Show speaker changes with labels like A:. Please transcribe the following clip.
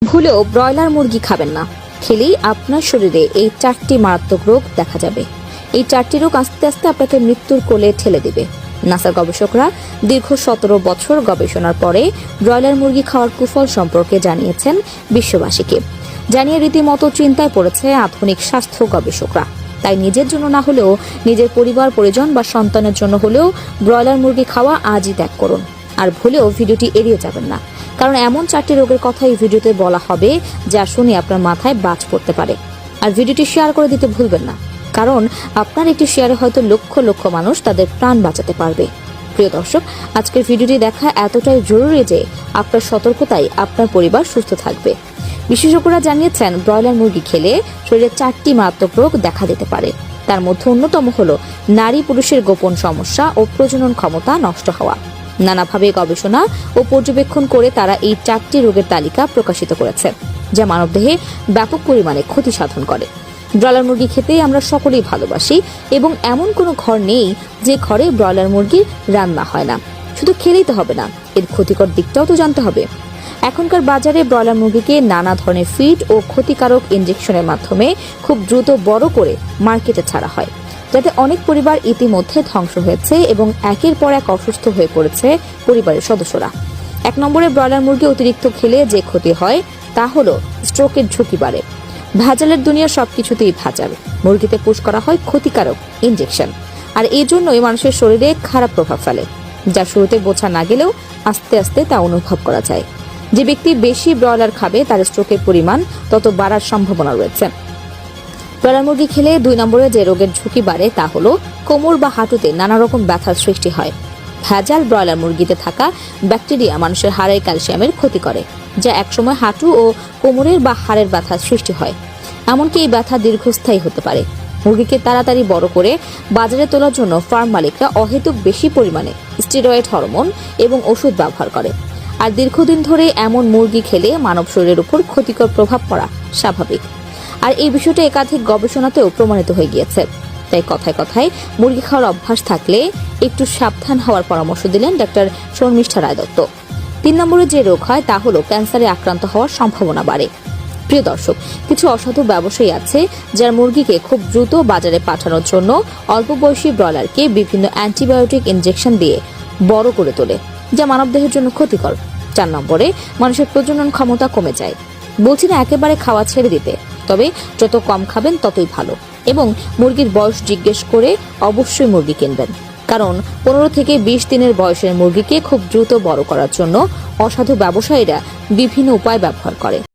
A: ভুলেও ব্রয়লার মুরগি খাবেন না। খেলেই আপনার শরীরে এই 4টি মারাত্মক রোগ দেখা যাবে। এই 4টি রোগ আস্তে আস্তে আপনাকে মৃত্যুর কোলে ঠেলে দিবে। নাসার গবেষকরা দীর্ঘ 17 বছর গবেষণার পরে ব্রয়লার মুরগি খাওয়ার কুফল সম্পর্কে জানিয়েছেন বিশ্ববাসীকে। জানিয়ে রীতিমতো চিন্তায় পড়েছে আধুনিক স্বাস্থ্য গবেষকরা। তাই নিজের জন্য না হলেও নিজের পরিবার পরিজন বা সন্তানের জন্য হলেও ব্রয়লার মুরগি খাওয়া আজই ত্যাগ করুন। আর ভুলেও ভিডিওটি এড়িয়ে যাবেন না, কারণ এমন 4টি রোগের কথা এই ভিডিওতে বলা হবে যা শুনে আপনার মাথায় বাজ পড়তে পারে। আর ভিডিওটি শেয়ার করে দিতে ভুলবেন না, কারণ আপনার একটি শেয়ারে হয়তো লক্ষ লক্ষ মানুষ তাদের প্রাণ বাঁচাতে পারবে। প্রিয় দর্শক, আজকের ভিডিওটি দেখা এতটাই জরুরি যে আপনার সতর্কতায় আপনার পরিবার সুস্থ থাকবে। বিশেষজ্ঞরা জানিয়েছেন ব্রয়লার মুরগি খেলে শরীরে 4টি মারাত্মক রোগ দেখা দিতে পারে। তার মধ্যে অন্যতম হলো নারী পুরুষের গোপন সমস্যা ও প্রজনন ক্ষমতা নষ্ট হওয়া। নানাভাবে গবেষণা ও পর্যবেক্ষণ করে তারা এই 4টি রোগের তালিকা প্রকাশিত করেছে, যা মানবদেহে ব্যাপক পরিমাণে ক্ষতি সাধন করে। ব্রয়লার মুরগি খেতে আমরা সকলেই ভালোবাসি এবং এমন কোনো ঘর নেই যে ঘরে ব্রয়লার মুরগির রান্না হয় না। শুধু খেলেই তো হবে না, এর ক্ষতিকর দিকটাও তো জানতে হবে। এখনকার বাজারে ব্রয়লার মুরগিকে নানা ধরনের ফিড ও ক্ষতিকারক ইনজেকশনের মাধ্যমে খুব দ্রুত বড় করে মার্কেটে ছাড়া হয়, যাতে অনেক পরিবার ইতিমধ্যে ধ্বংস হয়েছে এবং একের পর এক অসুস্থ হয়ে পড়েছে পরিবারের সদস্যরা। 1 নম্বরে ব্রয়লার মুরগি অতিরিক্ত খেলে যে ক্ষতি হয় তা হলো স্ট্রোকের ঝুঁকি বাড়ে। ভেজালের দুনিয়ার সবকিছুতেই ভেজাল। মুরগিতে পুশ করা হয় ক্ষতিকারক ইনজেকশন, আর এই জন্যই মানুষের শরীরে খারাপ প্রভাব ফেলে, যা শুরুতে বোঝা না গেলেও আস্তে আস্তে তা অনুভব করা যায়। যে ব্যক্তি বেশি ব্রয়লার খাবে তার স্ট্রোকের পরিমাণ তত বাড়ার সম্ভাবনা রয়েছে। ব্রয়লার মুরগি খেলে 2 নম্বরে যে রোগের ঝুঁকি বাড়ে তা হলো কোমর বা হাঁটুতে নানা রকম ব্যথার সৃষ্টি হয়। ভেজাল ব্রয়লার মুরগিতে থাকা ব্যাকটেরিয়া মানুষের হাড়ের ক্যালসিয়ামের ক্ষতি করে, যা একসময় হাঁটু ও কোমরের বা হাড়ের ব্যথার সৃষ্টি হয়। এমনকি এই ব্যথা দীর্ঘস্থায়ী হতে পারে। মুরগিকে তাড়াতাড়ি বড় করে বাজারে তোলার জন্য ফার্ম মালিকরা অহেতুক বেশি পরিমাণে স্টেরয়েড হরমোন এবং ওষুধ ব্যবহার করে। আর দীর্ঘদিন ধরে এমন মুরগি খেলে মানব শরীরের উপর ক্ষতিকর প্রভাব পড়া স্বাভাবিক। আর এই বিষয়টা একাধিক গবেষণাতেও প্রমাণিত হয়ে গিয়েছে। তাই কথায় কথায় মুরগি খাওয়ার অভ্যাস থাকলে একটু সাবধান হওয়ার পরামর্শ দিলেন ডক্টর শর্মিষ্ঠা রায় দত্ত। 3 নম্বরে যে রোগ হয় তা হলো ক্যান্সারে আক্রান্ত হওয়ার সম্ভাবনা বাড়ে। প্রিয় দর্শক, কিছু অসাধু ব্যবসায়ী আছে যারা মুরগিকে খুব দ্রুত বাজারে পাঠানোর জন্য অল্প বয়সী ব্রয়লারকে বিভিন্ন অ্যান্টিবায়োটিক ইনজেকশন দিয়ে বড় করে তোলে, যা মানবদেহের জন্য ক্ষতিকর। 4 নম্বরে মানুষের প্রজনন ক্ষমতা কমে যায়। বলছি না একেবারে খাওয়া ছেড়ে দিতে, তবে যত কম খাবেন ততই ভালো। এবং মুরগির বয়স জিজ্ঞেস করে অবশ্যই মুরগি কিনবেন, কারণ 15 থেকে 20 দিনের বয়সের মুরগিকে খুব দ্রুত বড় করার জন্য অসাধু ব্যবসায়ীরা বিভিন্ন উপায় ব্যবহার করে।